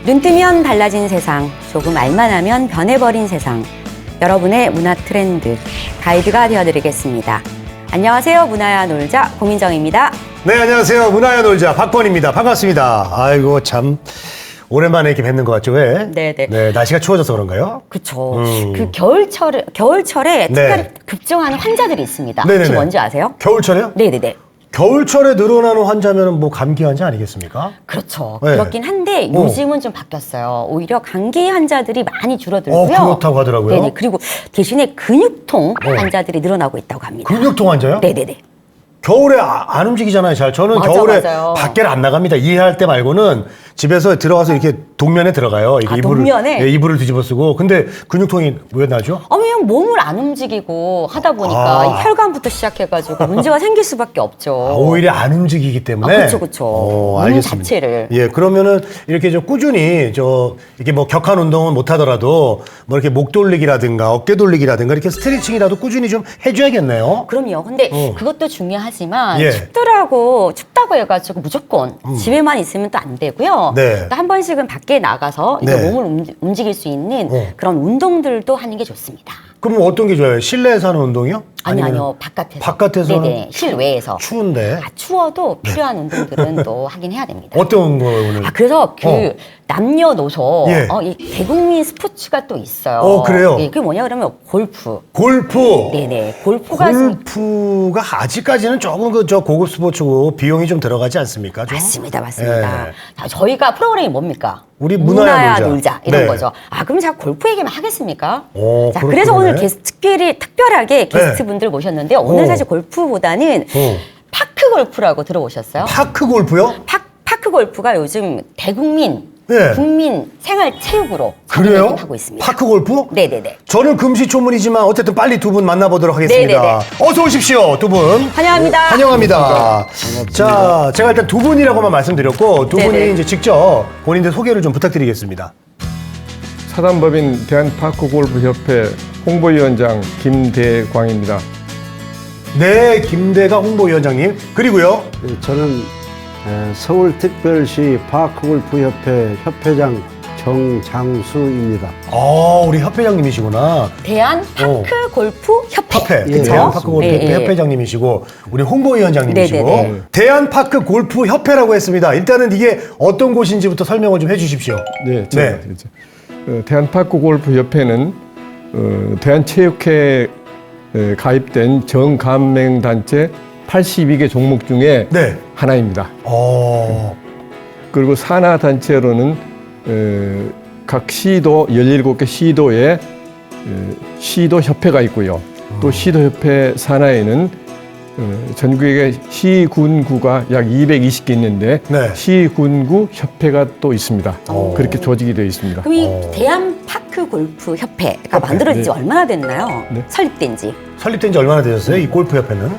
눈 뜨면 달라진 세상, 조금 알만 하면 변해버린 세상. 여러분의 문화 트렌드 가이드가 되어드리겠습니다. 안녕하세요. 문화야 놀자 고민정입니다. 네, 안녕하세요. 문화야 놀자 박권입니다. 반갑습니다. 아이고 참 오랜만에 이렇게 뵙는 것 같죠? 왜? 네네. 네, 날씨가 추워져서 그런가요? 그쵸. 그 겨울철에 특별히 급증하는 환자들이 있습니다. 네네네. 혹시 뭔지 아세요? 겨울철에요? 네네네. 겨울철에 늘어나는 환자면 뭐 감기 환자 아니겠습니까? 그렇죠. 네. 그렇긴 한데 요즘은 좀 바뀌었어요. 오히려 감기 환자들이 많이 줄어들고요. 그렇다고 하더라고요. 네네. 그리고 대신에 근육통 환자들이 늘어나고 있다고 합니다. 근육통 환자요? 네네네. 겨울에 안 움직이잖아요, 잘. 저는 맞아, 겨울에 맞아요. 밖에를 안 나갑니다. 이해할 때 말고는 집에서 들어가서 이렇게 동면에 들어가요. 이게 동면에? 네, 이불을 뒤집어 쓰고. 근데 근육통이 왜 나죠? 그냥 몸을 안 움직이고 하다 보니까 이 혈관부터 시작해가지고 문제가 생길 수밖에 없죠. 오히려 안 움직이기 때문에. 그렇죠. 몸 알겠습니다. 자체를. 예, 그러면은 이렇게 꾸준히 이렇게 뭐 격한 운동은 못 하더라도 뭐 이렇게 목 돌리기라든가 어깨 돌리기라든가 이렇게 스트레칭이라도 꾸준히 좀 해줘야겠네요. 그럼요. 근데 그것도 중요하지만 예. 춥다고 해가지고 무조건 집에만 있으면 또 안 되고요. 네. 또 한 번씩은 밖에 나가서 이제 네. 몸을 움직일 수 있는 그런 운동들도 하는 게 좋습니다. 그럼 어떤 게 좋아요? 실내에서 하는 운동이요? 아니요. 바깥에서. 바깥에서는 네네. 실외에서. 추운데. 추워도 필요한 운동들은 또 하긴 해야 됩니다. 어떤 거 오늘? 그래서 남녀노소 예. 이 대국민 스포츠가 또 있어요. 그래요? 예, 그게 뭐냐 그러면 골프. 골프. 네네. 골프가 골프가 아직까지는 조금 저 고급 스포츠고 비용이 좀 들어가지 않습니까? 좀? 맞습니다. 예. 자, 저희가 프로그램이 뭡니까? 우리 문화야 놀자. 이런 네. 거죠. 그럼 제가 골프 얘기만 하겠습니까? 자, 그렇구나. 그래서 오늘 특별하게 게스트분들 모셨는데 오늘 사실 골프보다는 파크 골프라고 들어보셨어요? 파크 골프요? 파크 골프가 요즘 대국민 네. 국민 생활 체육으로 그래요? 자리매김하고 있습니다. 파크 골프? 네네네. 저는 금시초문이지만 어쨌든 빨리 두 분 만나보도록 하겠습니다. 네네네. 어서 오십시오, 두 분. 환영합니다. 환영합니다. 자, 제가 일단 두 분이라고만 말씀드렸고 두 네네. 분이 이제 직접 본인들 소개를 좀 부탁드리겠습니다. 사단법인 대한파크골프협회 홍보위원장 김대광입니다. 네, 김대가 홍보위원장님. 그리고요. 저는 서울특별시 파크골프협회 협회장 정장수입니다. 우리 협회장님이시구나. 대한 파크 골프 협회. 협회, 예, 대한 파크 골프 협회 협회장님이시고 우리 홍보위원장님이시고 네네네. 대한 파크 골프 협회라고 했습니다. 일단은 이게 어떤 곳인지부터 설명을 좀 해주십시오. 네, 제가 대한파크골프협회는 대한체육회에 가입된 정간맹단체 82개 종목 중에 네. 하나입니다. 그리고 그리고 산하단체로는 각 시도 17개 시도에 시도협회가 있고요. 또 시도협회 산하에는 전국에 시군구가 약 220개 있는데 네. 시군구 협회가 또 있습니다. 그렇게 조직이 되어 있습니다. 그럼 이 대한 파크 골프 협회가 만들어진 지 얼마나 됐나요? 네. 설립된 지. 설립된 지 얼마나 되셨어요? 이 골프 협회는?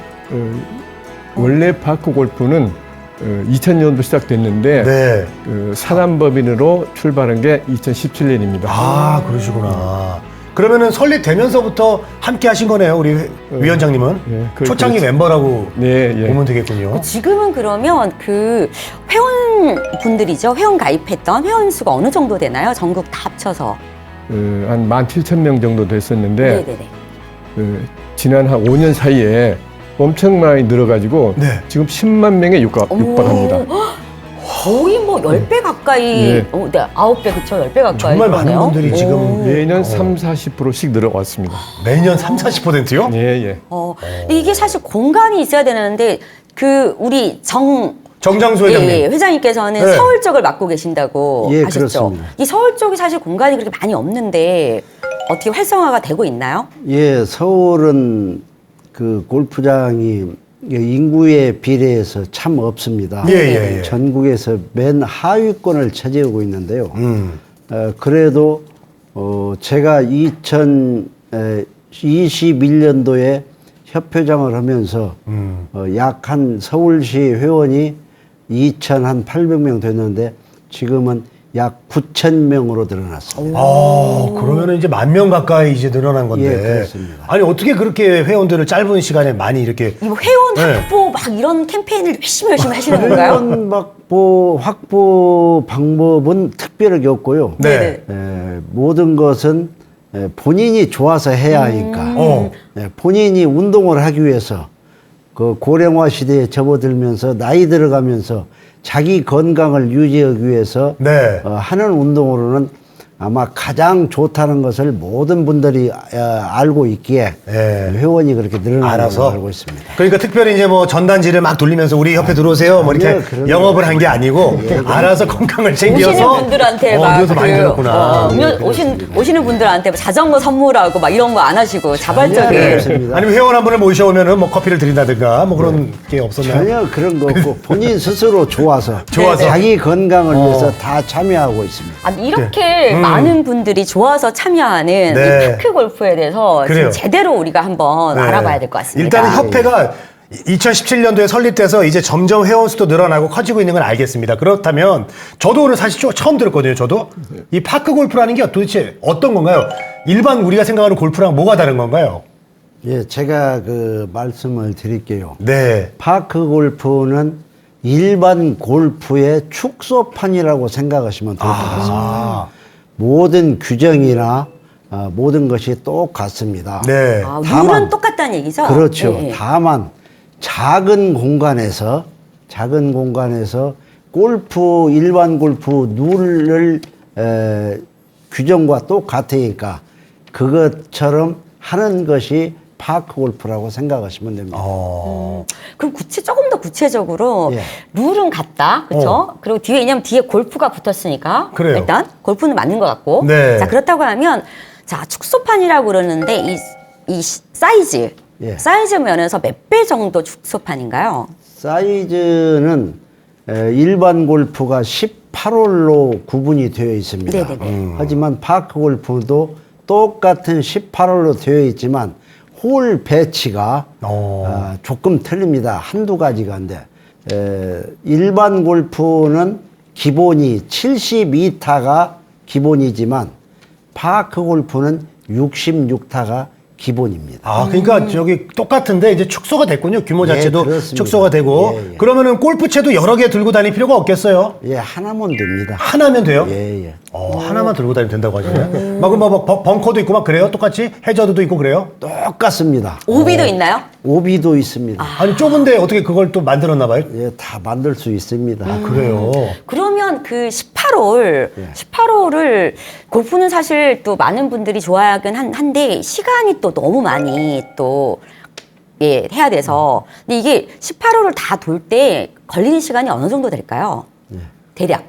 원래 파크 골프는 2000년도 시작됐는데 네. 사단법인으로 출발한 게 2017년입니다. 그러시구나. 그러면은 설립되면서부터 함께 하신 거네요, 우리 위원장님은. 예, 초창기 그렇죠. 멤버라고 네, 예. 보면 되겠군요. 지금은 그러면 그 회원분들이죠. 회원 가입했던 회원 수가 어느 정도 되나요? 전국 다 합쳐서. 한 17,000명 정도 됐었는데 네네네. 지난 한 5년 사이에 엄청 많이 늘어가지고 네. 지금 10만 명에 육박합니다. 거의 뭐 10배 가까이, 네. 네, 9배 그쵸? 10배 가까이. 정말 많은 그러네요. 분들이 지금 매년 30-40%씩 늘어왔습니다. 매년 30-40%요? 예, 예. 근데 이게 사실 공간이 있어야 되는데 우리 정장수 회장님. 예, 회장님께서는 네. 서울 쪽을 맡고 계신다고 예, 하셨죠. 그렇습니다. 이 서울 쪽이 사실 공간이 그렇게 많이 없는데 어떻게 활성화가 되고 있나요? 예, 서울은 그 골프장이 인구에 비례해서 참 없습니다. 예. 전국에서 맨 하위권을 차지하고 있는데요. 그래도 제가 2021년도에 협회장을 하면서 약 한 서울시 회원이 2,800명 됐는데 지금은 약 9,000명으로 늘어났습니다. 그러면 이제 10,000명 가까이 이제 늘어난 건데. 예, 그렇습니다. 아니, 어떻게 그렇게 회원들을 짧은 시간에 많이 이렇게. 이 회원 네. 확보 막 이런 캠페인을 열심히 하시는 건가요? 회원 확보 방법은 특별하게 없고요. 네. 모든 것은 본인이 좋아서 해야 하니까 본인이 운동을 하기 위해서 그 고령화 시대에 접어들면서 나이 들어가면서 자기 건강을 유지하기 위해서 네. 하는 운동으로는 아마 가장 좋다는 것을 모든 분들이 알고 있기에 회원이 그렇게 늘어나는 걸로 알고 있습니다. 그러니까 특별히 이제 뭐 전단지를 막 돌리면서 우리 협회 들어오세요. 뭐 이렇게 그런 영업을 한 게 아니고 알아서 건강을 챙겨서 오시는 분들한테 막 여기서 많이 들었구나. 오시는 분들한테 자전거 선물하고 막 이런 거 안 하시고 자발적인. 없습니다. 아니면 회원 한 분을 모셔오면은 뭐 커피를 드린다든가 뭐 그런 게 없었나요? 전혀 그런 거 없고 본인 스스로 좋아서 자기 건강을 위해서 다 참여하고 있습니다. 아, 이렇게 많은 분들이 좋아서 참여하는 네. 이 파크 골프에 대해서 그래요. 지금 제대로 우리가 한번 알아봐야 될 것 같습니다. 일단은 협회가 2017년도에 설립돼서 이제 점점 회원 수도 늘어나고 커지고 있는 건 알겠습니다. 그렇다면 저도 오늘 사실 처음 들었거든요. 저도 이 파크 골프라는 게 도대체 어떤 건가요? 일반 우리가 생각하는 골프랑 뭐가 다른 건가요? 예, 제가 그 말씀을 드릴게요. 네. 파크 골프는 일반 골프의 축소판이라고 생각하시면 될 것 같습니다. 모든 규정이나 모든 것이 똑같습니다. 네. 아, 다만- 룰은 똑같다는 얘기죠? 그렇죠. 예, 예. 다만 작은 공간에서 골프 일반 골프 룰을 규정과 똑같으니까 그것처럼 하는 것이 파크 골프라고 생각하시면 됩니다. 그럼 조금 더 구체적으로 예. 룰은 같다, 그렇죠? 그리고 뒤에 왜냐면 뒤에 골프가 붙었으니까 그래요. 일단 골프는 맞는 것 같고, 네. 자 그렇다고 하면 자 축소판이라고 그러는데 이 사이즈, 예. 사이즈 면에서 몇 배 정도 축소판인가요? 사이즈는 일반 골프가 18홀로 구분이 되어 있습니다. 네네네. 하지만 파크 골프도 똑같은 18홀로 되어 있지만 홀 배치가 조금 틀립니다. 한두 가지가 한데 일반 골프는 기본이 72타가 기본이지만 파크 골프는 66타가 기본입니다. 아, 그러니까 저기 똑같은데 이제 축소가 됐군요. 규모 자체도 그렇습니다. 축소가 되고. 예, 예. 그러면은 골프채도 여러 개 들고 다닐 필요가 없겠어요? 예, 하나면 됩니다. 하나면 돼요? 예. 하나만 들고 다니면 된다고 하시네. 막 벙커도 있고 막 그래요? 똑같이? 해저드도 있고 그래요? 똑같습니다. 오비도 있나요? 오비도 있습니다. 아니, 좁은데 어떻게 그걸 또 만들었나 봐요? 예, 다 만들 수 있습니다. 그래요. 그러면 그 18홀을 골프는 사실 또 많은 분들이 좋아하긴 한데 시간이 또 너무 많이 또 해야 돼서 근데 이게 18홀을 다 돌 때 걸리는 시간이 어느 정도 될까요? 대략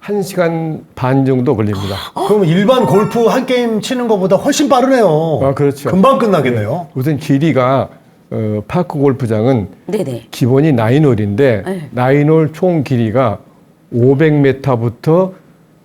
1시간 반 정도 걸립니다. 그러면 일반 골프 한 게임 치는 것보다 훨씬 빠르네요. 아, 그렇죠. 금방 끝나겠네요. 우선 길이가 파크 골프장은 네네. 기본이 9홀인데 네. 9홀 총 길이가 500m부터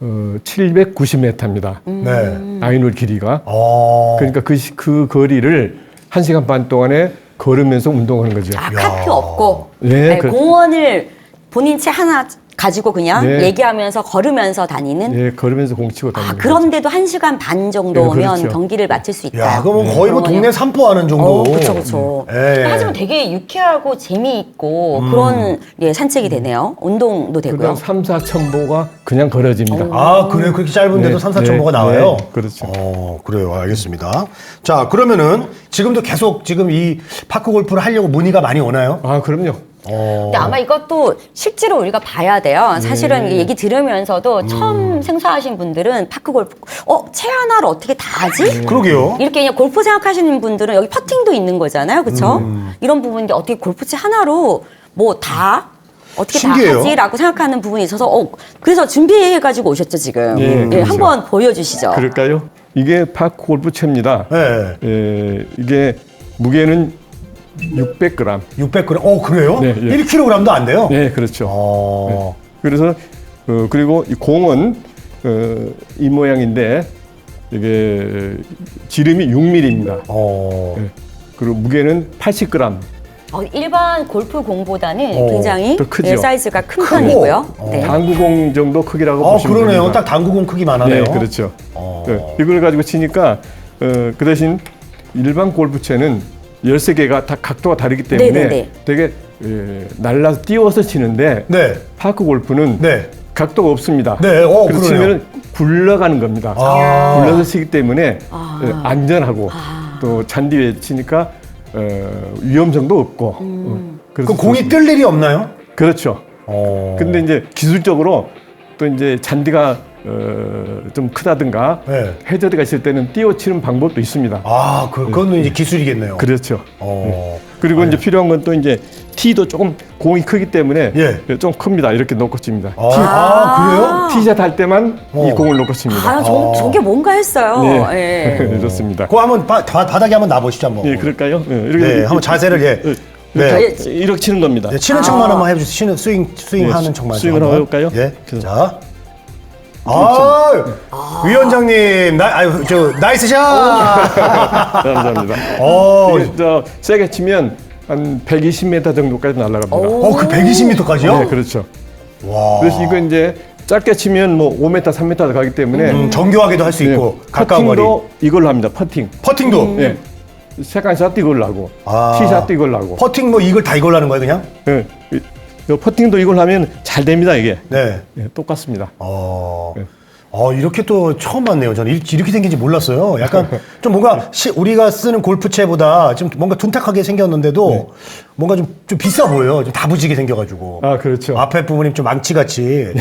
790m입니다. 네. 9홀 길이가. 어. 그러니까 그 거리를 1시간 반 동안에 걸으면서 운동하는 거죠. 아, 카트 없고 네, 네, 그렇죠. 공원을 본인 채 하나 가지고 그냥 네. 얘기하면서 걸으면서 다니는 예, 걸으면서 공 치고 다니는 거죠. 그런데도 1시간 반 정도면 네, 그렇죠. 경기를 마칠 수 있다. 야, 그럼 거의 뭐 동네 산보하는 정도. 그렇죠. 예. 하지만 되게 유쾌하고 재미있고 그런 산책이 되네요. 운동도 되고요. 그다음 3, 4천 보가 그냥 걸어집니다. 아, 그래요? 그렇게 짧은데도 네, 3, 4천 네, 보가 나와요? 네, 그렇죠. 그래요. 알겠습니다. 자, 그러면은 지금도 계속 지금 이 파크 골프를 하려고 문의가 많이 오나요? 아, 그럼요. 근데 아마 이것도 실제로 우리가 봐야 돼요. 사실은 이 얘기 들으면서도 처음 생소하신 분들은 파크 골프, 채 하나를 어떻게 다 하지? 그러게요. 이렇게 그냥 골프 생각하시는 분들은 여기 퍼팅도 있는 거잖아요. 그렇죠? 이런 부분인데 어떻게 골프채 하나로 뭐 다 어떻게 신기해요. 다 하지라고 생각하는 부분이 있어서 그래서 준비해가지고 오셨죠 지금. 예, 그렇죠. 한번 보여주시죠. 그럴까요? 이게 파크 골프채입니다. 네. 이게 무게는 600g. 600g. 그래요? 네, 예. 1kg도 안 돼요? 네, 그렇죠. 어. 그래서 그리고 이 공은 이 모양인데 이게 지름이 6mm입니다. 그리고 무게는 80g. 일반 골프 공보다는 굉장히 더 크죠. 사이즈가 큰 편이고요. 네. 당구공 정도 크기라고 보시면 그러네요. 됩니다. 딱 당구공 크기만 하네요. 네, 그렇죠. 네, 이걸 가지고 치니까 그 대신 일반 골프채는 13개가 다 각도가 다르기 때문에 네네네. 되게 날라서 띄워서 치는데 네. 파크 골프는 네. 각도가 없습니다. 네, 그래서 그러네요. 치면은 굴러가는 겁니다. 아. 굴러서 치기 때문에 안전하고 또 잔디 위에 치니까 위험성도 없고. 그래서 그 공이 뜰 일이 없나요? 그렇죠. 근데 이제 기술적으로 또 이제 잔디가 좀 크다든가 네. 해저드가 있을 때는 띄워치는 방법도 있습니다. 아, 그거는 이제 기술이겠네요. 그렇죠. 어. 그리고 이제 필요한 건 또 이제 티도 조금 공이 크기 때문에 예. 좀 큽니다. 이렇게 놓고 칩니다. 그래요? 티샷 할 때만 이 공을 놓고 칩니다. 아, 저게 뭔가 했어요. 네. 예. 그렇습니다. 그거 한번 바닥에 한번 놔보시죠, 한번. 예, 그럴까요? 예, 이렇게 네, 한번 자세를 예. 이렇게, 이렇게 치는 겁니다. 네, 치는 척만 한번 해주세요. 스윙하는 척만. 스윙을 한번 해볼까요? 예. 그래서. 자. 위원장님, 나이스 샷! 감사합니다. 이게 저 세게 치면 한 120m 정도까지 날아갑니다. 그 120m까지요? 네, 그렇죠. 와. 그래서 이거 이제 짧게 치면 뭐 5m, 3m 가기 때문에 정교하게도 할 수 있고, 가까운 거리. 퍼팅도 이걸로 합니다. 퍼팅. 퍼팅도. 예. 세컨샷도 이걸로 하고, 티샷도 이걸로 하고. 퍼팅 뭐 이걸 다 이걸로 하는 거예요, 그냥? 예. 이 퍼팅도 이걸 하면 잘 됩니다, 이게. 네. 예, 똑같습니다. 네. 이렇게 또 처음 봤네요. 저는 이렇게 생긴지 몰랐어요. 약간 좀 뭔가 우리가 쓰는 골프채보다 좀 뭔가 둔탁하게 생겼는데도 뭔가 좀 비싸 보여요. 좀 다부지게 생겨가지고. 아, 그렇죠. 앞에 부분이 좀 망치같이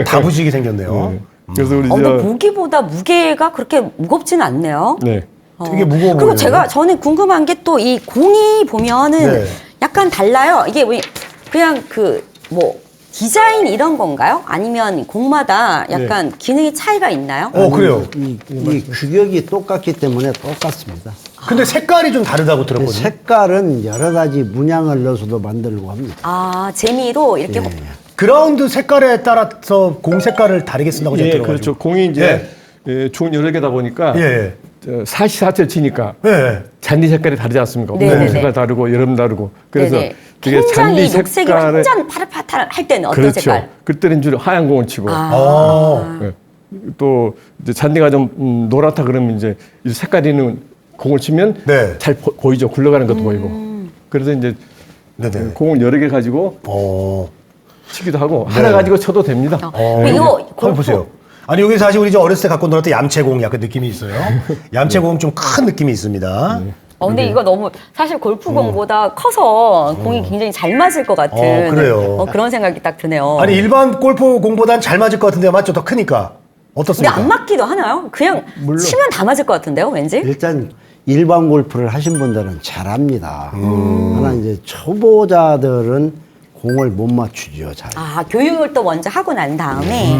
다부지게 생겼네요. 그래서 우리 근데 보기보다 무게가 그렇게 무겁지는 않네요. 네. 되게 무거워 그리고 보여요. 저는 궁금한 게 또 이 공이 보면은 네. 약간 달라요. 이게 그냥 뭐 디자인 이런 건가요? 아니면 공마다 약간 기능의 차이가 있나요? 그래요. 이 규격이 똑같기 때문에 똑같습니다. 근데 색깔이 좀 다르다고 들었거든요. 색깔은 여러 가지 문양을 넣어서도 만들고 합니다. 아, 재미로 이렇게 그라운드 색깔에 따라서 공 색깔을 다르게 쓴다고 제가 예, 들어가지고. 그렇죠. 공이 이제 종 여러 개다 보니까 예. 사시사철 치니까 예. 잔디 색깔이 다르지 않습니까? 네, 공 네, 색깔 다르고 여름 다르고. 그래서 네네. 이게 굉장히 잔디 녹색이 색깔에 완전 파릇파릇 할 때는 어떤 그렇죠. 색깔? 그때는 주로 하얀 공을 치고 아. 또 이제 잔디가 좀 노랗다 그러면 이제 이 색깔 있는 공을 치면 네. 잘 보이죠. 굴러가는 것도 보이고. 그래서 이제 네네. 공을 여러 개 가지고 치기도 하고 하나 가지고 쳐도 됩니다. 이거 한번 보세요. 아니 여기 사실 우리 어렸을 때 갖고 놀았던 얌체공 약간 느낌이 있어요. 얌체공 좀 큰 느낌이 있습니다. 근데 이거 너무 사실 골프공보다 커서 공이 굉장히 잘 맞을 것 같은 그래요. 그런 생각이 딱 드네요. 아니 일반 골프 공보단 잘 맞을 것 같은데요, 맞죠? 더 크니까 근데 어떻습니까? 안 맞기도 하나요? 그냥 치면 다 맞을 것 같은데요, 왠지? 일단 일반 골프를 하신 분들은 잘합니다. 하나 이제 초보자들은 공을 못 맞추죠, 잘. 아, 교육을 또 먼저 하고 난 다음에.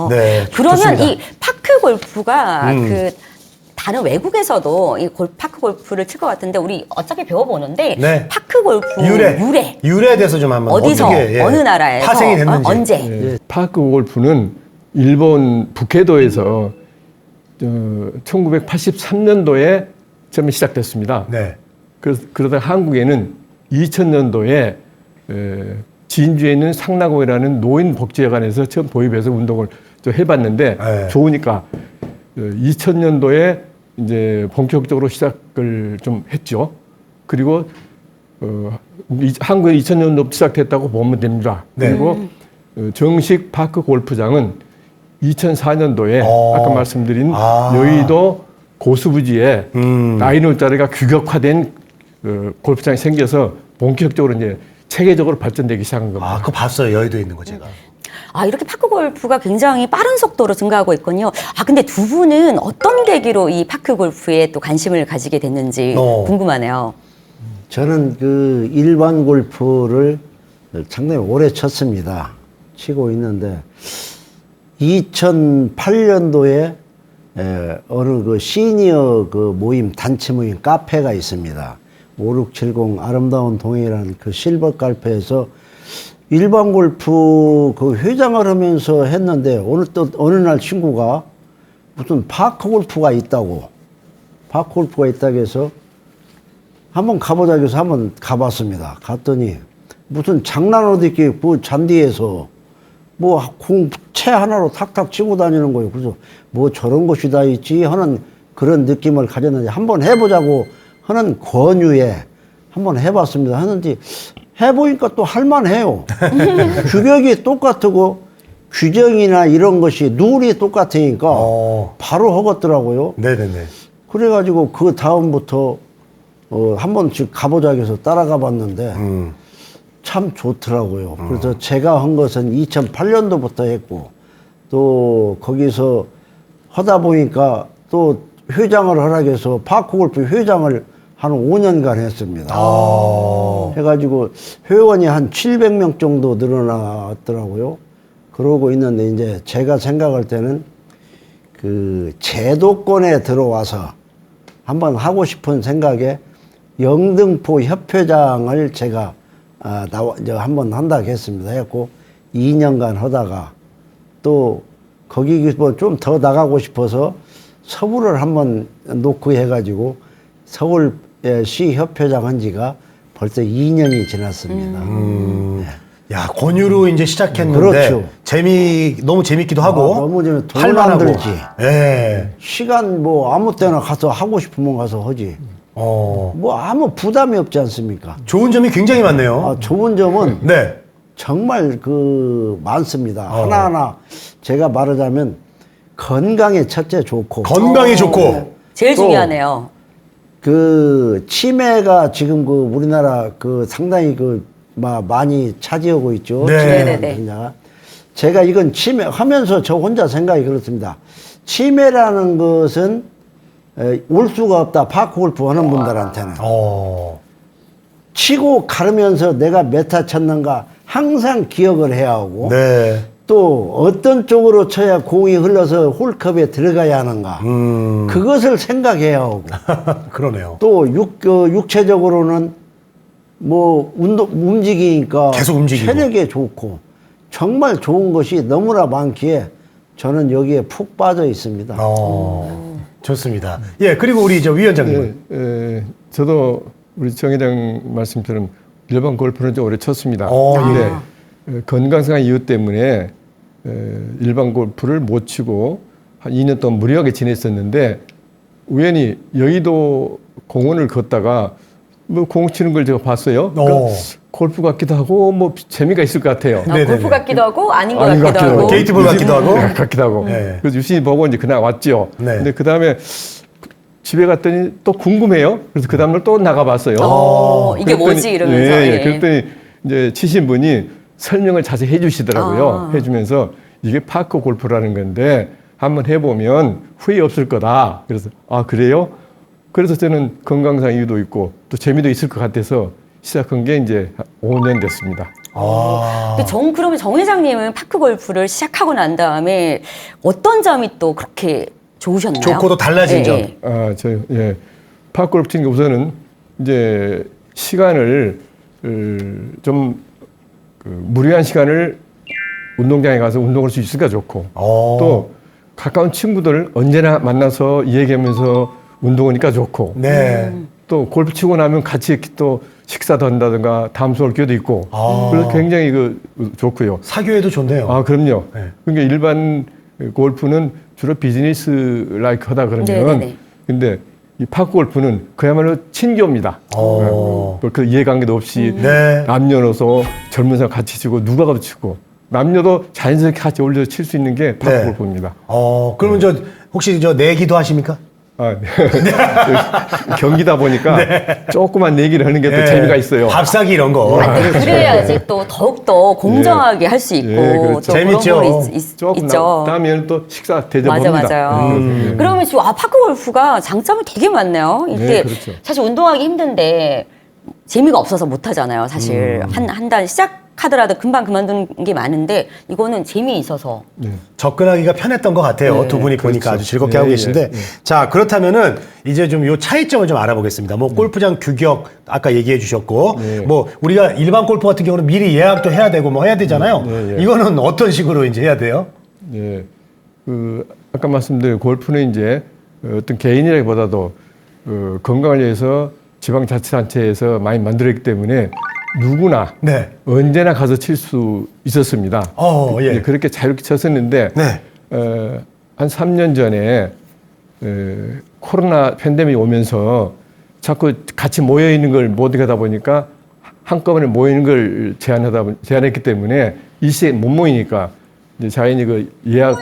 네, 그러면 좋습니다. 이 파크 골프가 다른 외국에서도 이 파크 골프를 칠 것 같은데 우리 어차피 배워보는데 네. 파크 골프 유래에 대해서 좀 한번 어디서 어떻게, 어느 나라에서 파생이 됐는지 언제? 파크 골프는 일본 북해도에서 1983년도에 처음 시작됐습니다. 네. 그러다 한국에는 2000년도에 진주에 있는 상나고이라는 노인복지회관에서 처음 도입해서 운동을 좀 해봤는데 네. 좋으니까 2000년도에 이제 본격적으로 시작을 좀 했죠. 그리고 한국에 2000년도 시작됐다고 보면 됩니다. 네. 그리고 정식 파크 골프장은 2004년도에 아까 말씀드린 여의도 고수부지에 라인홀 자리가 규격화된 골프장이 생겨서 본격적으로 이제 체계적으로 발전되기 시작한 겁니다. 그거 봤어요. 여의도에 있는 거 제가. 이렇게 파크 골프가 굉장히 빠른 속도로 증가하고 있군요. 근데 두 분은 어떤 계기로 이 파크 골프에 또 관심을 가지게 됐는지 궁금하네요. 저는 그 일반 골프를 상당히 오래 쳤습니다. 치고 있는데 2008년도에 어느 그 시니어 그 모임, 단체 모임 카페가 있습니다. 5670 아름다운 동해라는 그 실버 카페에서 일반 골프 그 회장을 하면서 했는데 어느 날 친구가 무슨 파크 골프가 있다고 해서 한번 가보자 해서 한번 가봤습니다. 갔더니 무슨 장난으로 이렇게 뭐 잔디에서 뭐 채 하나로 탁탁 치고 다니는 거예요. 그래서 뭐 저런 것이 다 있지 하는 그런 느낌을 가졌는데 한번 해보자고 하는 권유에 한번 해봤습니다. 하는데 해보니까 또 할만해요. 규격이 똑같고 규정이나 이런 것이 룰이 똑같으니까 바로 허겄더라고요. 네네네. 그래가지고 그 다음부터 한 번씩 가보자 해서 따라가 봤는데 참 좋더라고요. 그래서 제가 한 것은 2008년도부터 했고 또 거기서 하다 보니까 또 회장을 허락해서 파크골프 회장을 한 5년간 했습니다. 해가지고 회원이 한 700명 정도 늘어났더라고요. 그러고 있는데 이제 제가 생각할 때는 그 제도권에 들어와서 한번 하고 싶은 생각에 영등포 협회장을 제가 이제 한번 한다고 했습니다. 해갖고 2년간 하다가 또 거기 뭐 좀 더 나가고 싶어서 서울을 한번 놓고 해가지고 서울시 협회장 한 지가 벌써 2년이 지났습니다. 야, 권유로 이제 시작했는데 그렇죠. 너무 재밌기도 하고 너무 돈 안 할만하고. 들지. 예. 시간 뭐 아무 때나 가서 하고 싶으면 가서 하지. 뭐 아무 부담이 없지 않습니까? 좋은 점이 굉장히 많네요. 좋은 점은 네. 정말 많습니다. 하나하나 제가 말하자면 건강에 첫째 좋고 건강에 좋고. 제일 또 중요하네요. 그 치매가 지금 그 우리나라 그 상당히 많이 차지하고 있죠. 네. 네네네. 그냥 제가 이건 치매 하면서 저 혼자 생각이 그렇습니다. 치매라는 것은 올 수가 없다. 파크골프 하는 분들한테는 치고 가르면서 내가 몇 타 쳤는가 항상 기억을 해야 하고 네. 또 어떤 쪽으로 쳐야 공이 흘러서 홀컵에 들어가야 하는가 그것을 생각해야 하고 그러네요. 또 육체적으로는 뭐 움직이니까 계속 움직이고. 체력에 좋고 정말 좋은 것이 너무나 많기에 저는 여기에 푹 빠져 있습니다. 좋습니다. 예, 그리고 우리 저 위원장님. 저도 우리 정 회장 말씀처럼 일반 골프는 좀 오래 쳤습니다. 예. 근데 건강상 이유 때문에 일반 골프를 못 치고 한 2년 동안 무료하게 지냈었는데 우연히 여의도 공원을 걷다가 뭐 공 치는 걸 제가 봤어요. 그러니까 골프 같기도 하고 뭐 재미가 있을 것 같아요. 골프 같기도 하고 아닌 것 아닌 것 같기도 같기도 하고. 하고. 게이트볼 같기도 하고. 같기도 하고. 네. 그래서 유심히 보고 이제 그날 왔죠. 네. 근데 그 다음에 집에 갔더니 또 궁금해요. 그래서 그 다음날 또 나가봤어요. 이게 뭐지 이러면서. 예. 그랬더니 이제 치신 분이 설명을 자세히 해주시더라고요. 해주면서 이게 파크 골프라는 건데 한번 해보면 후회 없을 거다. 그래서 그래요? 그래서 저는 건강상 이유도 있고 또 재미도 있을 것 같아서 시작한 게 이제 5년 됐습니다. 근데 그러면 정 회장님은 파크 골프를 시작하고 난 다음에 어떤 점이 또 그렇게 좋으셨나요? 좋고 또 달라진 점. 파크 골프 치는 게 우선은 이제 시간을 좀 무리한 시간을 운동장에 가서 운동할 수 있으니까 좋고 또 가까운 친구들 언제나 만나서 얘기하면서 운동하니까 좋고 네. 또 골프 치고 나면 같이 또 식사도 한다든가 담소할 기회도 있고 그래서 굉장히 좋고요. 사교에도 좋네요. 그럼요. 네. 그러니까 일반 골프는 주로 비즈니스 라이크 하다 그러면 네네네. 근데 이 파크 골프는 그야말로 친교입니다. 그 이해관계도 없이 네. 남녀노소 젊은 사람 같이 치고 누가 가도 치고 남녀도 자연스럽게 같이 어울려서 칠 수 있는 게 파크 네. 골프입니다. 그러면 혹시 내기도 하십니까? 네. 경기다 보니까 조그만 얘기를 하는 게 또 재미가 있어요. 밥사기 이런 거. 그래야지 또 더욱더 공정하게 할 수 있고 그렇죠. 또 재밌죠. 그런 거 조금 있죠. 다음에는 또 식사 대접합니다. 맞아요. 그러면 지금 파크 골프가 장점이 되게 많네요. 이때 그렇죠. 사실 운동하기 힘든데 재미가 없어서 못 하잖아요. 사실 한 달 시작하더라도 금방 그만두는 게 많은데 이거는 재미 있어서 접근하기가 편했던 것 같아요. 네. 두 분이 보니까 그렇죠. 아주 즐겁게 예, 하고 계신데. 예. 자, 그렇다면은 이제 좀 요 차이점을 좀 알아보겠습니다. 뭐 골프장 규격 아까 얘기해 주셨고 뭐 우리가 일반 골프 같은 경우는 미리 예약도 해야 되고 뭐 해야 되잖아요. 이거는 어떤 식으로 이제 해야 돼요? 예. 아까 말씀드린 골프는 이제 어떤 개인이라기보다도 건강을 위해서 지방자치단체에서 많이 만들었기 때문에 누구나 네. 언제나 가서 칠 수 있었습니다. 예. 그렇게 자유롭게 쳤었는데 네. 한 3년 전에 코로나 팬데믹이 오면서 자꾸 같이 모여 있는 걸 못 하다 보니까 한꺼번에 모이는 걸 제한했기 때문에 일시에 못 모이니까 이제 자연히 그 예약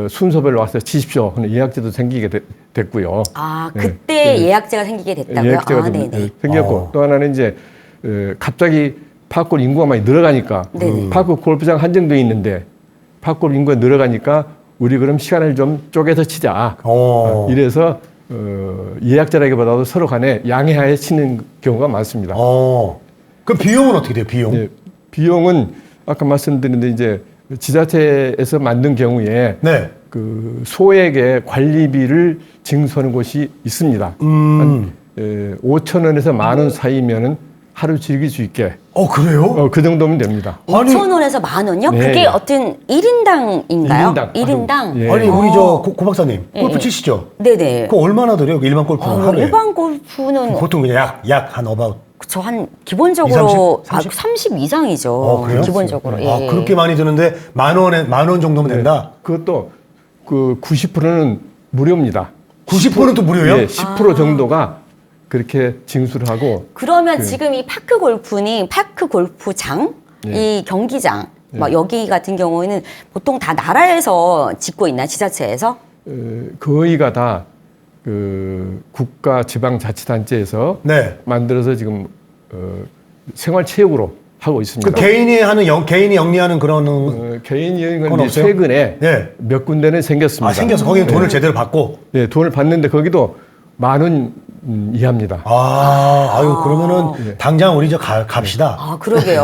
순서별로 와서 치십시오. 하는 예약제도 생기게 됐고요. 아, 예. 그때 예약제가 생기게 됐다고요? 예약제가 아, 좀 네네. 생겼고 또 하나는 이제 갑자기 파크골 인구가 많이 늘어가니까 네네. 파크 골프장 한정돼 있는데 파크골 인구가 늘어가니까 우리 그럼 시간을 좀 쪼개서 치자. 이래서 예약제라기보다도 서로 간에 양해하에 치는 경우가 많습니다. 그럼 비용은 어떻게 돼요? 비용? 예, 비용은 아까 말씀드렸는데 이제 지자체에서 만든 경우에 네. 그 소액의 관리비를 징수하는 곳이 있습니다. 한 5천 원에서 10,000원 사이면은 하루 즐길 수 있게. 그래요? 그 정도면 됩니다. 5,000원에서 10,000원이요? 네. 그게 어떤 1인당인가요? 1인당. 1인당? 예. 아니 우리 고 박사님 예, 골프 예. 치시죠? 네네. 그거 얼마나 들어요? 일반 골프는 하루에? 일반 골프는 보통 그냥 약한 어바웃. 저 한 기본적으로 30? 30 이상이죠. 그래요? 기본적으로. 예. 그렇게 많이 드는데 만 원 정도면 된다? 그것도 그 90%는 무료입니다. 90%는 또 무료예요? 예, 10% 정도가 그렇게 징수를 하고 그러면 지금 이 파크 골프는 파크 골프장, 예. 이 경기장, 막 여기 같은 경우에는 보통 다 나라에서 짓고 있나 지자체에서? 거의가 다 그 국가 지방자치단체에서 네. 만들어서 지금 생활체육으로 하고 있습니다. 그 개인이 영리하는 그런 개인이 그건 이제 없어요? 최근에 네. 몇 군데는 생겼습니다. 생겨서 거기는 돈을 제대로 받고. 네, 돈을 받는데 거기도 10,000원 이하입니다. 그러면은 당장 우리 갑시다. 아, 그러게요.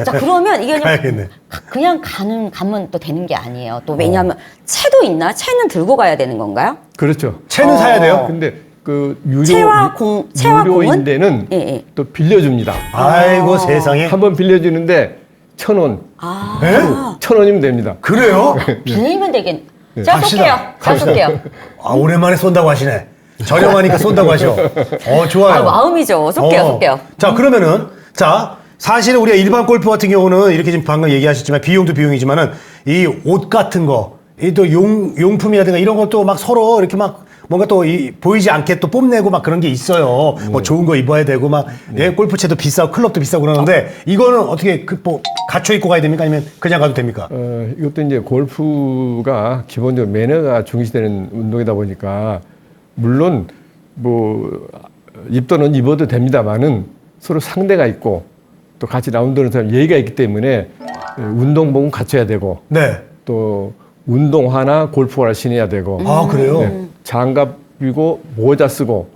자, 그러면 이게 가야겠네. 그냥 가면 또 되는 게 아니에요. 또 왜냐하면 채도 있나? 채는 들고 가야 되는 건가요? 그렇죠. 채는 사야 돼요? 근데 그 채와 공은? 유료인데는 예, 예. 또 빌려줍니다. 아이고 세상에. 한 번 빌려주는데 1,000원, 네? 1,000원이면 됩니다. 그래요? 빌리면 되겠. 제가 갑시다. 쏠게요. 제가 쏠게요. 오랜만에 쏜다고 하시네. 저렴하니까 쏜다고 하셔. 좋아요. 아, 마음이죠. 쏠게요. 자, 그러면은, 사실은 우리가 일반 골프 같은 경우는 이렇게 지금 방금 얘기하셨지만 비용도 비용이지만은 이 옷 같은 거, 이 또 용품이라든가 이런 것도 막 서로 이렇게 막 뭔가 또 보이지 않게 또 뽐내고 막 그런 게 있어요. 뭐 좋은 거 입어야 되고 막 골프채도 비싸고 클럽도 비싸고 그러는데 이거는 어떻게 갖춰 입고 가야 됩니까? 아니면 그냥 가도 됩니까? 이것도 이제 골프가 기본적으로 매너가 중시되는 운동이다 보니까 물론 뭐 입도는 입어도 됩니다만은 서로 상대가 있고 또 같이 라운드하는 사람 예의가 있기 때문에 운동복은 갖춰야 되고 네. 또 운동화나 골프화를 신어야 되고 그래요? 장갑이고 모자 쓰고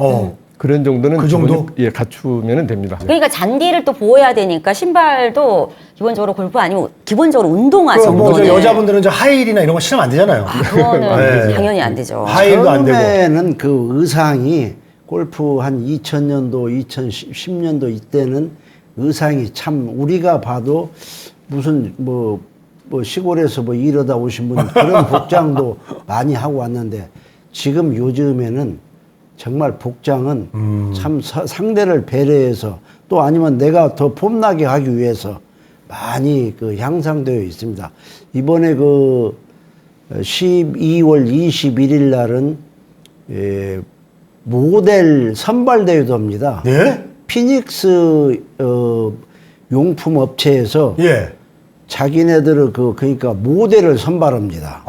그런 정도는 그 정도? 갖추면 됩니다. 그러니까 잔디를 또 보호해야 되니까 신발도 기본적으로 골프 아니면 기본적으로 운동화 뭐 정도는. 여자분들은 하이힐이나 이런 거 신으면 안 되잖아요. 그거는 네. 당연히 안 되죠. 하이힐도 안 되고. 처음에는 그 의상이 골프 한 2000년도, 2010년도 이때는 의상이 참 우리가 봐도 무슨 뭐 시골에서 일하다 오신 분 그런 복장도 많이 하고 왔는데 지금 요즘에는 정말 복장은 참 상대를 배려해서 또 아니면 내가 더 폼나게 하기 위해서 많이 향상되어 있습니다. 이번에 12월 21일 날은 모델 선발대회도 합니다. 예? 피닉스 용품 업체에서 자기네들을 그러니까 모델을 선발합니다.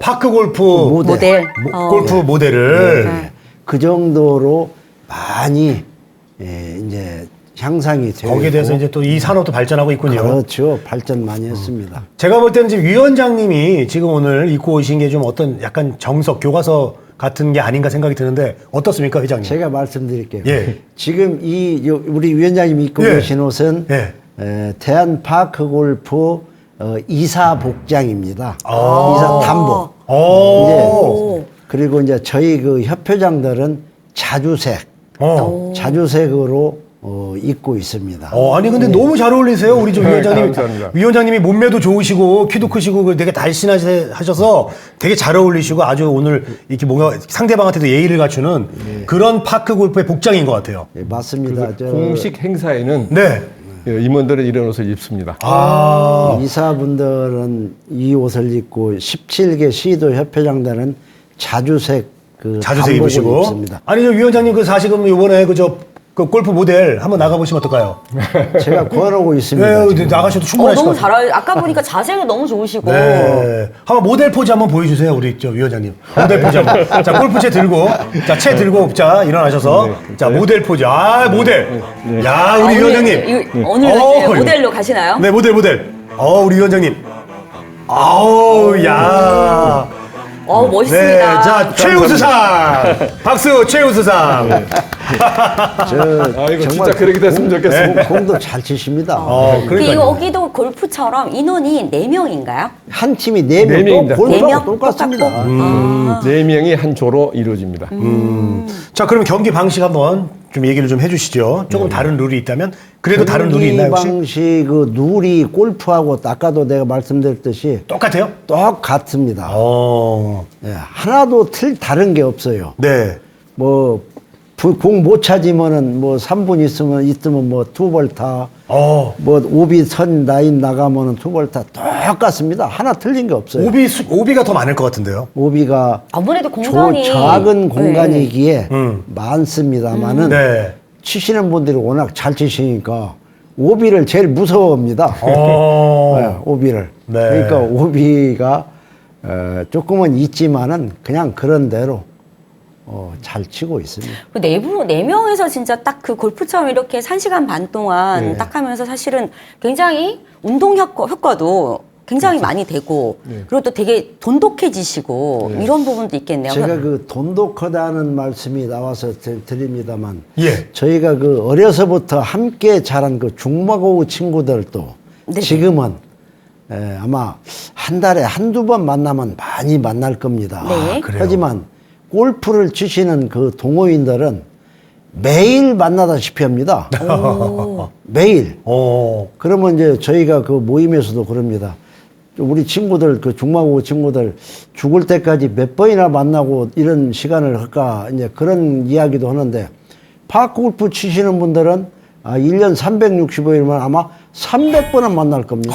파크 골프 모델. 골프 모델을 그 정도로 많이 이제 향상이 되고 거기에 대해서 이제 또 이 산업도 발전하고 있군요. 그렇죠. 발전 많이 했습니다. 제가 볼 때는 지금 위원장님이 지금 오늘 입고 오신 게 좀 어떤 약간 정석 교과서 같은 게 아닌가 생각이 드는데 어떻습니까, 회장님? 제가 말씀드릴게요. 예. 지금 우리 위원장님이 입고 계신 옷은 대한 파크 골프 이사 복장입니다. 이사 단복. 이제 그리고 이제 저희 협회장들은 자주색으로 입고 있습니다. 아니 근데 너무 잘 어울리세요, 우리 좀 위원장님. 감사합니다. 위원장님이 몸매도 좋으시고 키도 크시고 되게 날씬하셔서 되게 잘 어울리시고 아주 오늘 이렇게 뭔가 상대방한테도 예의를 갖추는 그런 파크 골프의 복장인 것 같아요. 예, 맞습니다. 공식 행사에는 네. 임원들은 이런 옷을 입습니다. 이사분들은 이 옷을 입고 17개 시도 협회장들은 자주색 자주색 입으시고. 입습니다. 아니 저 위원장님 사실 이번에 그 골프 모델 한번 나가보시면 어떨까요? 제가 구하고 있습니다. 네, 지금. 나가셔도 충분하실 것 너무 같아요. 잘하. 아까 보니까 자세가 너무 좋으시고. 네. 한번 모델 포즈 한번 보여주세요, 우리 저 위원장님. 모델 포즈 한번. 자, 골프채 들고, 자, 채 들고, 자, 일어나셔서. 자, 모델 포즈. 아, 모델. 야, 우리 위원장님. 오늘 어, 모델로 가시나요? 네, 모델. 우리 위원장님. 아우, 야. 멋있습니다. 네, 자, 최우수상. 박수, 최우수상. 이거 진짜 그렇게 됐으면 좋겠습니다. 공도 잘 치십니다. 그러니까요. 여기도 골프처럼 인원이 4명인가요? 한 팀이 네 4명, 명입니다. 골프하고 4명 똑같습니다. 네 명이 한 조로 이루어집니다. 자, 그럼 경기 방식 한번 좀 얘기를 좀 해주시죠. 조금 다른 룰이 있다면? 그래도 다른 룰이 경기 있나요, 혹시? 방식, 그 룰이 골프하고 아까도 내가 말씀드렸듯이 똑같아요? 똑같습니다. 어, 예, 하나도 다른 게 없어요. 네. 뭐, 공 못 찾으면은 뭐 3분 있으면 뭐 2벌타, 뭐 오비 선 라인 나가면은 2벌타 똑같습니다. 하나 틀린 게 없어요. 오비가 더 많을 것 같은데요. 오비가 아무래도 공간이 작은 공간이기에 많습니다만은 네. 치시는 분들이 워낙 잘 치시니까 오비를 제일 무서워합니다. 네, 오비를. 네. 그러니까 오비가 조금은 있지만은 그냥 그런 대로 잘 치고 있습니다. 그 내부 4명에서 진짜 딱 그 골프처럼 이렇게 1시간 반 동안 딱 하면서 사실은 굉장히 운동 효과도 굉장히 많이 되고 그리고 또 되게 돈독해지시고 이런 부분도 있겠네요. 제가 그 돈독하다는 말씀이 나와서 드립니다만 예. 저희가 그 어려서부터 함께 자란 그 중마고우 친구들도 네. 지금은 아마 한 달에 한두 번 만나면 많이 만날 겁니다. 네. 그래요? 하지만 골프를 치시는 그 동호인들은 매일 만나다시피 합니다. 매일. 그러면 이제 저희가 그 모임에서도 그럽니다. 우리 친구들, 그 중마고 친구들 죽을 때까지 몇 번이나 만나고 이런 시간을 할까, 이제 그런 이야기도 하는데, 파크 골프 치시는 분들은 1년 365일이면 아마 300번은 만날 겁니다.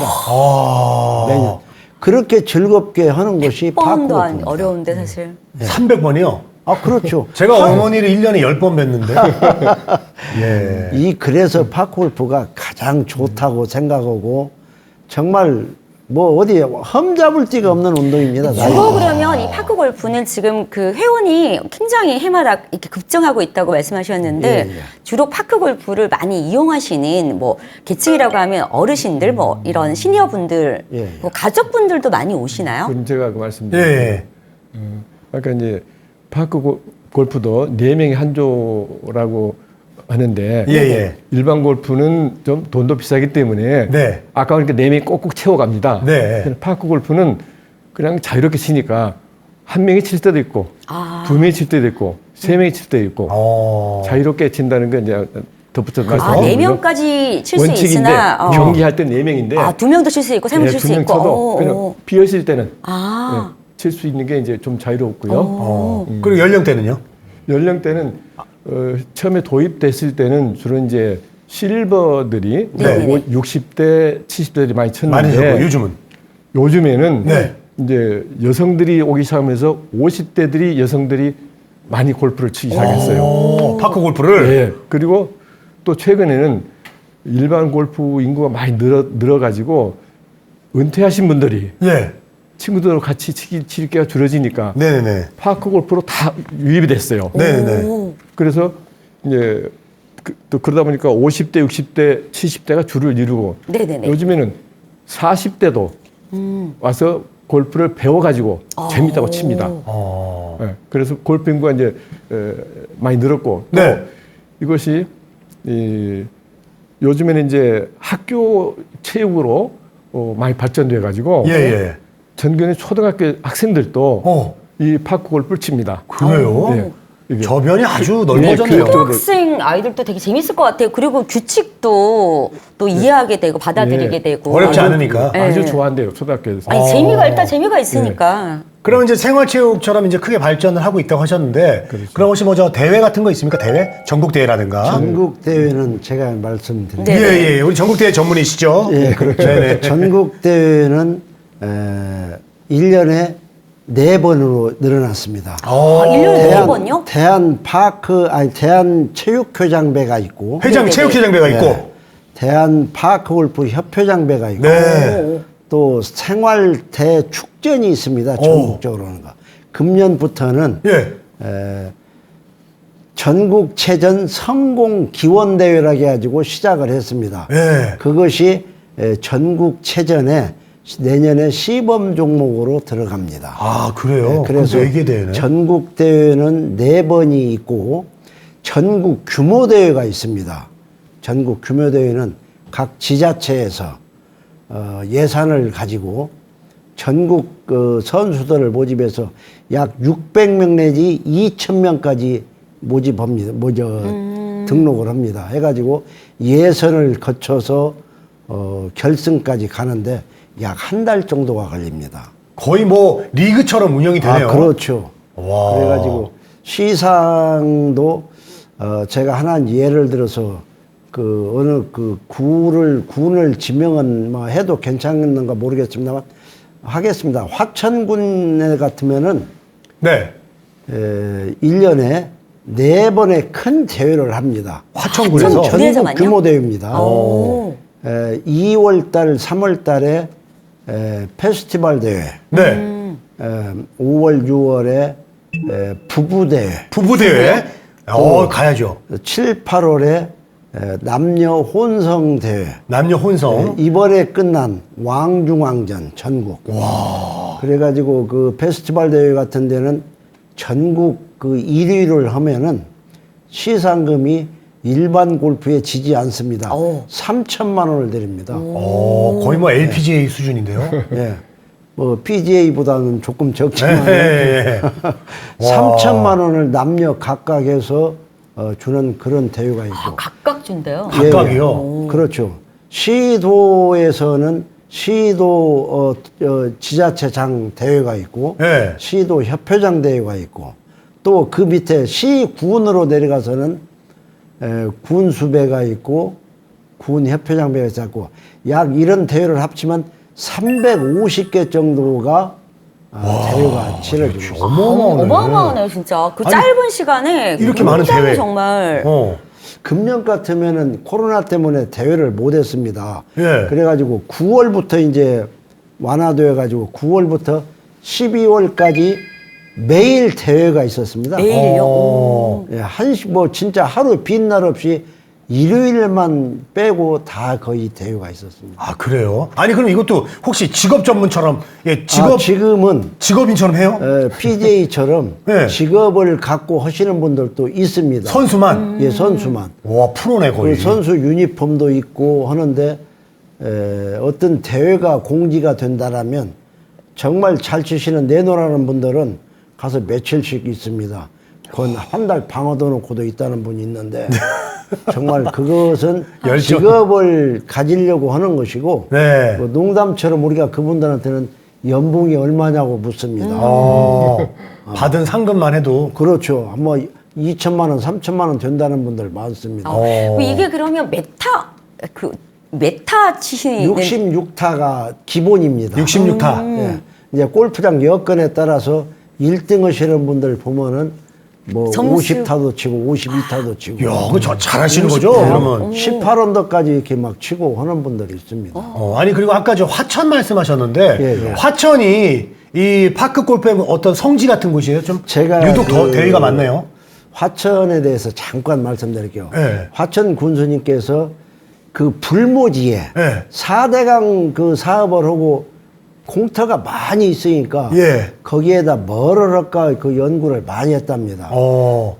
매년. 그렇게 즐겁게 하는 것이 파크 100번도 골프입니다. 어려운데 사실. 300번이요? 그렇죠. 제가 어머니를 1년에 10번 뵀는데. 예. 그래서 파크 골프가 가장 좋다고 생각하고, 정말 뭐 어디 험잡을 데가 없는 운동입니다. 주로 그러면 이 파크 골프는 지금 그 회원이 굉장히 해마다 이렇게 급증하고 있다고 말씀하셨는데 주로 파크 골프를 많이 이용하시는 뭐 계층이라고 하면 어르신들 뭐 이런 시니어분들 뭐 가족분들도 많이 오시나요? 그럼 제가 그 말씀드릴게요. 예. 아까 이제 파크 골프도 4명이 한 조라고 하는데 예. 일반 골프는 좀 돈도 비싸기 때문에 네. 아까 그러니까 4명이 꼭꼭 채워갑니다. 네. 파크 골프는 그냥 자유롭게 치니까 한 명이 칠 때도 있고 2명이 칠 때도 있고 3명이 칠 때도 있고 자유롭게 친다는 건 이제 덧붙여서 말씀드리면 4명까지 칠 수 원칙인데 있으나 경기할 때 4명인데 2명도 칠 수 있고 3명도 칠 수 2명 있고 쳐도 그냥 비어있을 때는 칠 수 있는 게 이제 좀 자유롭고요. 그리고 연령대는요? 연령대는 처음에 도입됐을 때는 주로 이제 실버들이 네. 60대, 70대들이 많이 많이 쳤는데 적고 요즘은? 요즘에는 네. 이제 여성들이 오기 시작하면서 50대들이 여성들이 많이 골프를 치기 시작했어요. 파크 골프를? 예. 그리고 또 최근에는 일반 골프 인구가 많이 늘어가지고 은퇴하신 분들이 예. 친구들하고 같이 칠 기회가 줄어지니까 네네네. 파크 골프로 다 유입이 됐어요. 네네네. 그래서 이제 또 그러다 보니까 50대, 60대, 70대가 줄을 이루고 네네네. 요즘에는 40대도 와서 골프를 배워가지고 재밌다고 칩니다. 네, 그래서 골프 인구가 이제 많이 늘었고 또 네. 이것이 요즘에는 이제 학교 체육으로 많이 발전돼 가지고 예. 전교의 초등학교 학생들도 이 파크 골프를 칩니다. 그래요? 네. 이게 저변이 아주 넓어졌네요. 초등학생 아이들도 되게 재밌을 것 같아요. 그리고 규칙도 또 이해하게 되고 받아들이게 되고 어렵지 않으니까. 아주 좋아한대요 초등학교에서. 아니 재미가 일단 재미가 있으니까. 그럼 이제 생활체육처럼 이제 크게 발전을 하고 있다고 하셨는데, 그럼 혹시 뭐 저 대회 같은 거 있습니까? 대회? 전국 대회라든가? 전국 대회는 제가 말씀드립니다. 네. 예. 우리 전국 대회 전문이시죠? 예, 그렇죠. 네네. 전국 대회는 1년에 4번으로 늘어났습니다. 아, 1년에 4번요? 대한체육회장배가 있고, 회장, 네네네. 체육회장배가 있고. 네. 대한파크골프 협회장배가 있고, 네. 또 생활대축전이 있습니다. 전국적으로는. 금년부터는 예. 전국체전 성공기원대회라고 해가지고 시작을 했습니다. 예. 그것이 전국체전에 내년에 시범 종목으로 들어갑니다. 아, 그래요? 네, 그래서 외계대회네. 전국대회는 4번이 있고 전국 규모대회가 있습니다. 전국 규모대회는 각 지자체에서 예산을 가지고 전국 그 선수들을 모집해서 약 600명 내지 2,000명까지 모집합니다. 등록을 합니다. 해가지고 예선을 거쳐서 결승까지 가는데 약 한 달 정도가 걸립니다. 거의 뭐 리그처럼 운영이 되네요. 그렇죠. 와. 그래가지고 시상도 제가 하나 예를 들어서 그 어느 그 군을 지명은 뭐 해도 괜찮는가 모르겠습니다만 하겠습니다. 화천군에 같으면은 네. 1년에 4번의 큰 대회를 합니다. 화천군에서? 전국 군에서만요? 규모 대회입니다. 오. 2월 달, 3월 달에 페스티벌 대회, 네. 5월, 6월에 부부대회, 부부대회. 가야죠. 7, 8월에 남녀 혼성대회, 남녀 혼성. 이번에 끝난 왕중왕전 전국. 그래가지고 그 페스티벌 대회 같은 데는 전국 그 1위를 하면은 시상금이 일반 골프에 지지 않습니다. 3천만 원을 드립니다. 거의 뭐 LPGA 수준인데요. 예. 뭐 PGA보다는 조금 적지만 예. 3천만 원을 남녀 각각 해서 주는 그런 대회가 있고. 각각 준대요. 각각이요? 그렇죠. 시도에서는 시도 지자체장 대회가 있고 예. 시도 협회장 대회가 있고 또 그 밑에 시군으로 내려가서는 군 수배가 있고 군 협회장배가 있고 약 이런 대회를 합치면 350개 정도가 대회가 치러지고 있습니다. 어마어마하네요, 진짜. 그 아니, 짧은 시간에 이렇게 많은 굉장히 대회. 정말. 금년 같으면은 코로나 때문에 대회를 못 했습니다. 예. 그래가지고 9월부터 이제 완화되어 가지고 9월부터 12월까지 매일 대회가 있었습니다. 매일요? 예, 뭐 진짜 하루 빈날 없이 일요일만 빼고 다 거의 대회가 있었습니다. 아, 그래요? 아니, 그럼 이것도 혹시 직업 전문처럼, 지금은 직업인처럼 해요? PJ처럼 네. 직업을 갖고 하시는 분들도 있습니다. 선수만? 예, 선수만. 와, 프로네, 거의. 그 선수 유니폼도 있고 하는데 어떤 대회가 공지가 된다라면 정말 잘 치시는 내노라는 분들은 가서 며칠씩 있습니다. 그건 한 달 방어도 놓고도 있다는 분이 있는데 정말 그것은 열정. 직업을 가지려고 하는 것이고 네. 뭐 농담처럼 우리가 그분들한테는 연봉이 얼마냐고 묻습니다. 받은 상금만 해도. 그렇죠. 뭐 2천만 원, 3천만 원 된다는 분들 많습니다. 이게 그러면 메타 치시는 66타가 기본입니다. 66타. 예. 이제 골프장 여건에 따라서 1등 하시는 분들 보면은 뭐 점수. 50타도 치고 52타도 치고. 야, 그거 잘하시는 거죠, 그러면? 18언더까지 이렇게 막 치고 하는 분들이 있습니다. 아니, 그리고 아까 저 화천 말씀하셨는데, 예, 예. 화천이 이 파크 골프의 어떤 성지 같은 곳이에요? 좀 제가 유독 더 대회가 많네요. 화천에 대해서 잠깐 말씀드릴게요. 예. 화천 군수님께서 그 불모지에 예. 4대강 그 사업을 하고 공터가 많이 있으니까 예. 거기에다 뭐를 할까 그 연구를 많이 했답니다.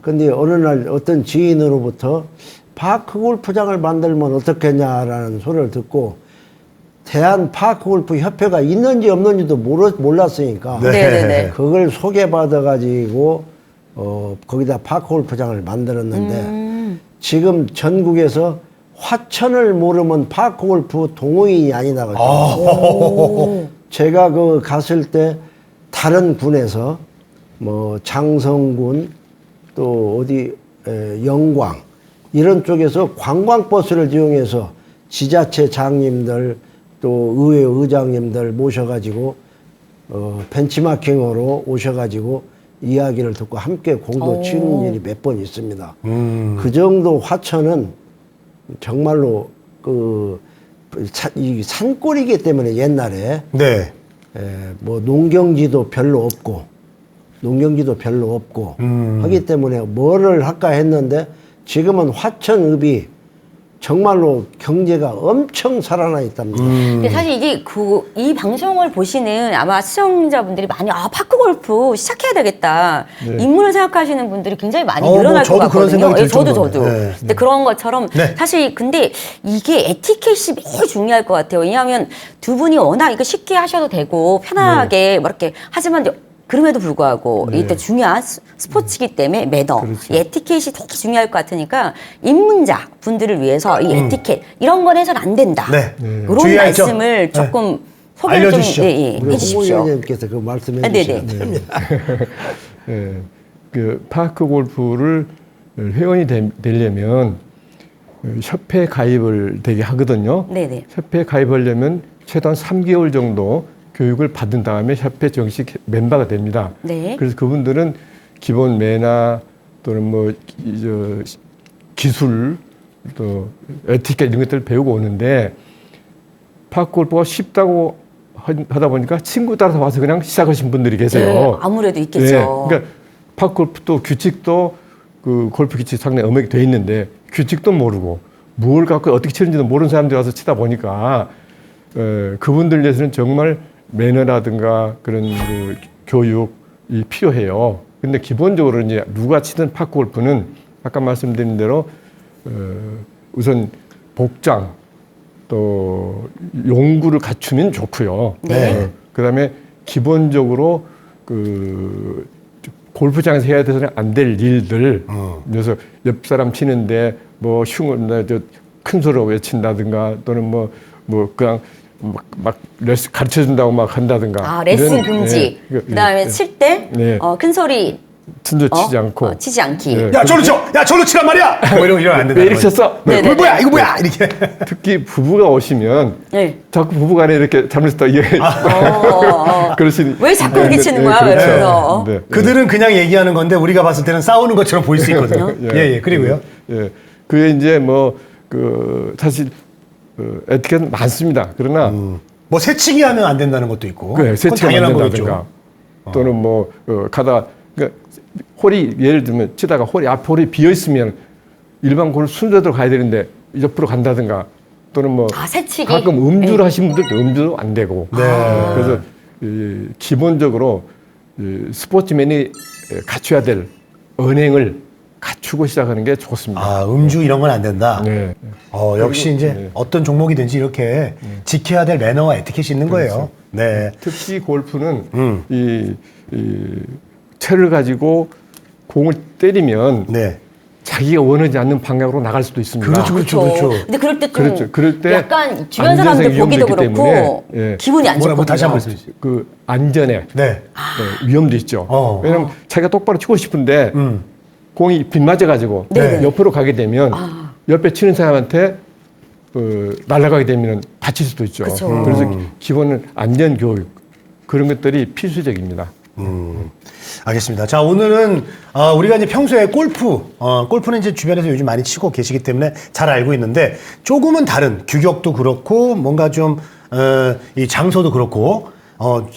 근데 어느 날 어떤 지인으로부터 파크 골프장을 만들면 어떻겠냐라는 소리를 듣고 대한 파크 골프 협회가 있는지 없는지도 몰랐으니까 네. 네네네. 그걸 소개받아 가지고 거기다 파크 골프장을 만들었는데 지금 전국에서 화천을 모르면 파크 골프 동호인이 아니다 그러죠. 제가 그 갔을 때 다른 군에서 뭐 장성군 또 어디 영광 이런 쪽에서 관광버스를 이용해서 지자체 장님들 또 의회 의장님들 모셔가지고 벤치마킹으로 오셔가지고 이야기를 듣고 함께 공도 치는 일이 몇 번 있습니다. 그 정도 화천은 정말로 이 산골이기 때문에 옛날에 네. 뭐 농경지도 별로 없고 하기 때문에 뭐를 할까 했는데 지금은 화천읍이 정말로 경제가 엄청 살아나 있답니다. 근데 사실 이게 이 방송을 보시는 아마 시청자분들이 많이 파크 골프 시작해야 되겠다. 입문을 생각하시는 분들이 굉장히 많이 뭐 늘어날 저도 것 그런 같거든요. 생각이 들 저도. 정도로. 네. 근데 그런 것처럼 네. 사실 근데 이게 에티켓이 매우 중요할 것 같아요. 왜냐하면 두 분이 워낙 이거 쉽게 하셔도 되고 편하게 뭐 이렇게 하지만 그럼에도 불구하고 이때 중요한 스포츠이기 때문에 매너, 그렇죠. 이 에티켓이 되게 중요할 것 같으니까 입문자 분들을 위해서 이 에티켓 이런 건 해서는 안 된다. 네. 이런 주의할 점. 말씀을 조금 소개를 알려주시죠. 좀 우리 홍 해주십시오. 의원님께서 그 말씀해 네네. 주셔야 됩니다. 예, 그 파크 골프를 회원이 되려면 협회 가입을 되게 하거든요. 네네. 협회 가입하려면 최소한 3개월 정도 교육을 받은 다음에 협회 정식 멤버가 됩니다. 네. 그래서 그분들은 기본 매너 또는 뭐 기술 또 에티켓 이런 것들을 배우고 오는데 파크 골프가 쉽다고 하다 보니까 친구 따라서 와서 그냥 시작하신 분들이 계세요. 네, 아무래도 있겠죠. 네, 그러니까 파크 골프도 규칙도 그 골프 규칙 상당히 엄하게 돼 있는데 규칙도 모르고 뭘 갖고 어떻게 치는지도 모르는 사람들이 와서 치다 보니까 그분들 위해서는 정말 매너라든가 그런 그 교육이 필요해요. 근데 기본적으로 이제 누가 치든 파크 골프는 아까 말씀드린 대로 우선 복장 또 용구를 갖추면 좋고요. 네. 그다음에 기본적으로 그 골프장에서 해야 돼서는 안 될 일들. 그래서 옆 사람 치는데 뭐 흉을 큰 소리로 외친다든가 또는 뭐 그냥 막 레슨 가르쳐 준다고 막 한다든가. 레슨 이런, 금지. 예, 그다음에 칠 때 네. 큰 소리 진짜 치지 않고. 치지 않기. 네. 야, 저로 쳐! 야, 저로 치란 말이야! 뭐 이러면 안 된다. 왜 이렇게 쳤어? 네네. 이거 뭐야! 이거 뭐야! 이렇게. 특히 부부가 오시면 네. 자꾸 부부간에 이렇게 잘못했다 이게 그러시니 왜 자꾸 이렇게 치는 거야? 그렇죠. 그래서. 네. 그들은 그냥 얘기하는 건데 우리가 봤을 때는 싸우는 것처럼 보일 수 있거든요. 예, 그리고요. 예. 그게 이제 사실 에티켓은 많습니다. 그러나 뭐 새치기 하면 안 된다는 것도 있고. 그래 그건 세치가 당연한 만든다든가 거겠죠. 또는 가다 그러니까 홀이 예를 들면 치다가 앞 홀이 비어 있으면 일반 골 순서대로 가야 되는데 옆으로 간다든가 또는 새치기? 가끔 음주를 하신 분들도 음주도 안 되고 그래서 기본적으로 스포츠맨이 갖춰야 될 언행을 갖추고 시작하는 게 좋습니다. 아, 음주 이런 건 안 된다. 네. 역시 이제 네. 어떤 종목이든지 이렇게 지켜야 될 매너와 에티켓이 있는 거예요. 네. 특히 골프는 이 채를 가지고 공을 때리면 네. 자기가 원하지 않는 방향으로 나갈 수도 있습니다. 그렇죠. 근데 그럴 때 좀 그렇죠. 그럴 때 약간 주변 안전성이 사람들 보기도 위험도 있기 그렇고 때문에, 예. 기분이 안 좋거든요. 뭐라고 다시 한번 말씀해 주세요. 그 안전에 네. 위험도 있죠. 왜냐하면 자기가 똑바로 치고 싶은데 공이 빗맞아가지고 네. 옆으로 가게 되면 옆에 치는 사람한테 날아가게 되면 다칠 수도 있죠. 그쵸. 그래서 기본은 안전 교육 그런 것들이 필수적입니다. 알겠습니다. 자, 오늘은 우리가 이제 평소에 골프는 이제 주변에서 요즘 많이 치고 계시기 때문에 잘 알고 있는데 조금은 다른 규격도 그렇고 뭔가 좀 이 장소도 그렇고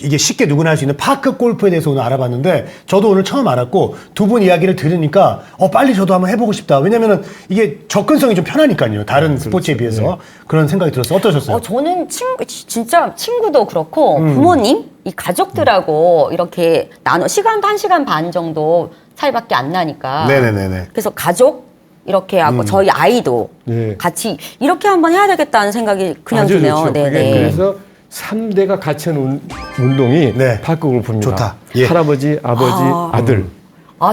이게 쉽게 누구나 할 수 있는 파크 골프에 대해서 오늘 알아봤는데 저도 오늘 처음 알았고 두 분 이야기를 들으니까 빨리 저도 한번 해보고 싶다. 왜냐면은 이게 접근성이 좀 편하니까요. 다른 스포츠에 비해서 그런 생각이 들었어요. 어떠셨어요? 저는 진짜 친구도 그렇고 부모님, 이 가족들하고 이렇게 시간도 1시간 반 정도 차이밖에 안 나니까. 네네네네. 그래서 가족 이렇게 하고 저희 아이도 네. 같이 이렇게 한번 해야 되겠다는 생각이 그냥 아주 드네요. 좋죠. 네네. 그래서 3대가 같이 하는 운동이 네. 파크 골프입니다. 좋다. 예. 할아버지, 아버지, 아들.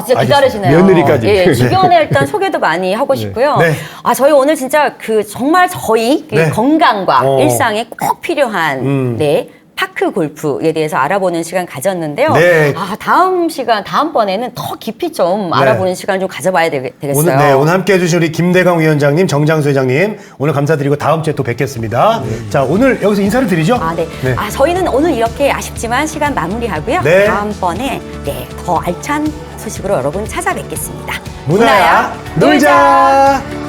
진짜 기다리시네요. 며느리까지. 예, 주변에 일단 소개도 많이 하고 싶고요. 네. 저희 오늘 진짜 정말 저희 네. 건강과 어. 일상에 꼭 필요한 파크 골프에 대해서 알아보는 시간 가졌는데요. 네. 다음번에는 더 깊이 좀 알아보는 시간 좀 가져봐야 되겠어요. 오늘 함께 해주신 우리 김대강 위원장님, 정장수 회장님, 오늘 감사드리고 다음 주에 또 뵙겠습니다. 자, 오늘 여기서 인사를 드리죠? 네. 저희는 오늘 이렇게 아쉽지만 시간 마무리하고요. 네. 다음번에 더 알찬 소식으로 여러분 찾아뵙겠습니다. 문화야 놀자.